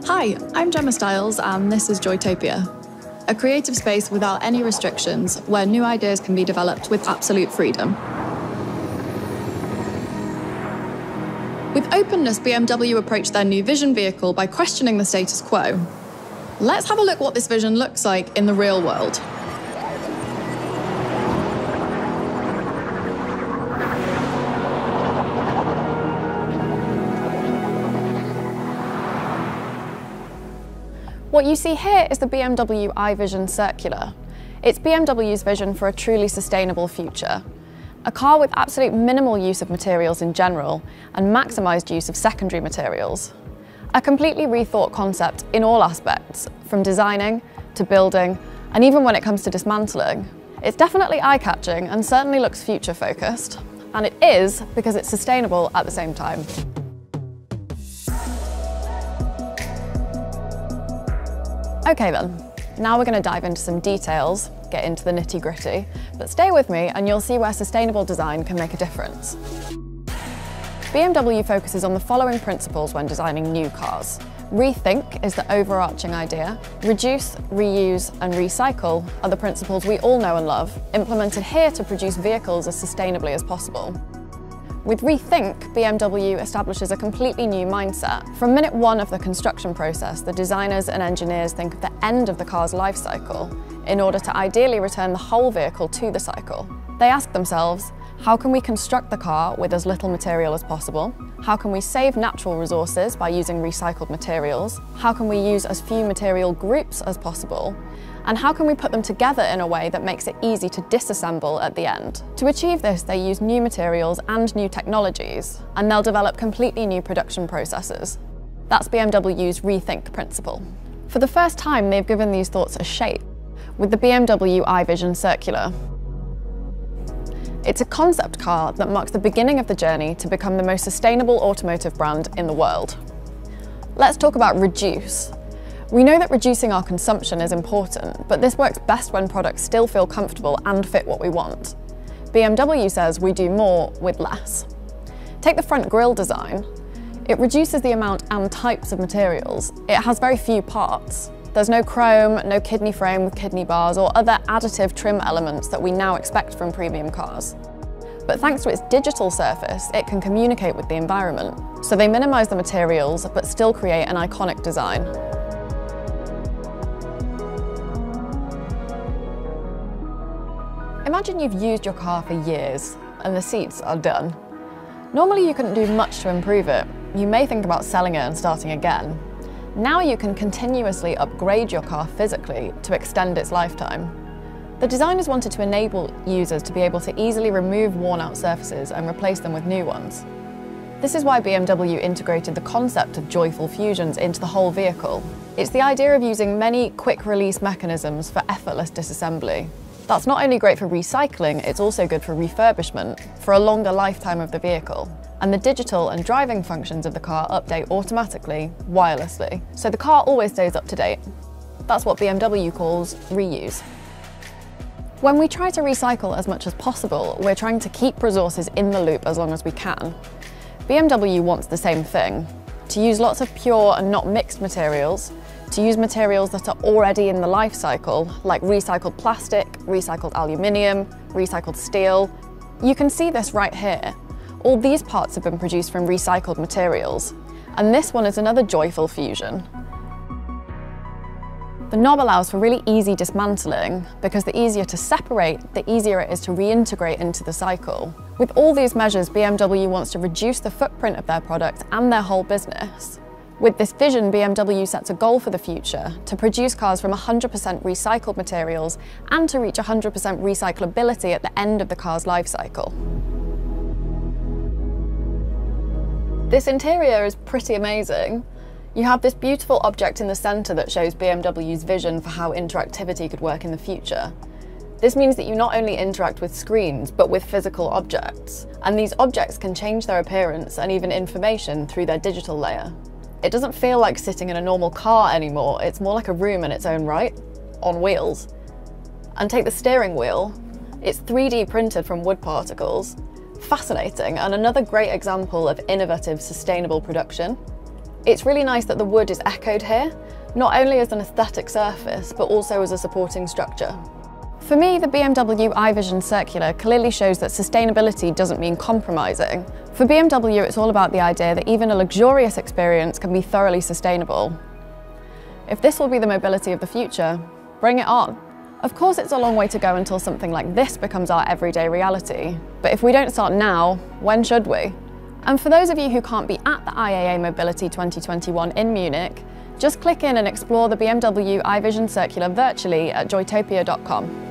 Hi, I'm Gemma Stiles and this is Joytopia, a creative space without any restrictions where new ideas can be developed with absolute freedom. With openness, BMW approached their new vision vehicle by questioning the status quo. Let's have a look what this vision looks like in the real world. What you see here is the BMW iVision Circular. It's BMW's vision for a truly sustainable future. A car with absolute minimal use of materials in general and maximised use of secondary materials. A completely rethought concept in all aspects, from designing to building, and even when it comes to dismantling. It's definitely eye-catching and certainly looks future-focused. And it is because it's sustainable at the same time. Okay then, now we're going to dive into some details, get into the nitty-gritty, but stay with me and you'll see where sustainable design can make a difference. BMW focuses on the following principles when designing new cars. Rethink is the overarching idea. Reduce, reuse and recycle are the principles we all know and love, implemented here to produce vehicles as sustainably as possible. With Rethink, BMW establishes a completely new mindset. From minute one of the construction process, the designers and engineers think of the end of the car's life cycle in order to ideally return the whole vehicle to the cycle. They ask themselves, how can we construct the car with as little material as possible? How can we save natural resources by using recycled materials? How can we use as few material groups as possible? And how can we put them together in a way that makes it easy to disassemble at the end? To achieve this, they use new materials and new technologies, and they'll develop completely new production processes. That's BMW's Rethink principle. For the first time, they've given these thoughts a shape with the BMW iVision Circular. It's a concept car that marks the beginning of the journey to become the most sustainable automotive brand in the world. Let's talk about reduce. We know that reducing our consumption is important, but this works best when products still feel comfortable and fit what we want. BMW says we do more with less. Take the front grille design. It reduces the amount and types of materials. It has very few parts. There's no chrome, no kidney frame with kidney bars or other additive trim elements that we now expect from premium cars. But thanks to its digital surface, it can communicate with the environment. So they minimise the materials, but still create an iconic design. Imagine you've used your car for years and the seats are done. Normally you couldn't do much to improve it. You may think about selling it and starting again. Now you can continuously upgrade your car physically to extend its lifetime. The designers wanted to enable users to be able to easily remove worn-out surfaces and replace them with new ones. This is why BMW integrated the concept of joyful fusions into the whole vehicle. It's the idea of using many quick-release mechanisms for effortless disassembly. That's not only great for recycling, it's also good for refurbishment, for a longer lifetime of the vehicle. And the digital and driving functions of the car update automatically, wirelessly, so the car always stays up to date. That's what BMW calls reuse. When we try to recycle as much as possible, we're trying to keep resources in the loop as long as we can. BMW wants the same thing, to use lots of pure and not mixed materials, to use materials that are already in the life cycle, like recycled plastic, recycled aluminium, recycled steel. You can see this right here. All these parts have been produced from recycled materials, and this one is another joyful fusion. The knob allows for really easy dismantling because the easier to separate, the easier it is to reintegrate into the cycle. With all these measures, BMW wants to reduce the footprint of their product and their whole business. With this vision, BMW sets a goal for the future to produce cars from 100% recycled materials and to reach 100% recyclability at the end of the car's life cycle. This interior is pretty amazing. You have this beautiful object in the centre that shows BMW's vision for how interactivity could work in the future. This means that you not only interact with screens, but with physical objects. And these objects can change their appearance and even information through their digital layer. It doesn't feel like sitting in a normal car anymore, it's more like a room in its own right, on wheels. And take the steering wheel. It's 3D printed from wood particles. Fascinating, and another great example of innovative, sustainable production. It's really nice that the wood is echoed here, not only as an aesthetic surface, but also as a supporting structure. For me, the BMW iVision Circular clearly shows that sustainability doesn't mean compromising. For BMW, it's all about the idea that even a luxurious experience can be thoroughly sustainable. If this will be the mobility of the future, bring it on. Of course, it's a long way to go until something like this becomes our everyday reality. But if we don't start now, when should we? And for those of you who can't be at the IAA Mobility 2021 in Munich, just click in and explore the BMW iVision Circular virtually at joytopia.com.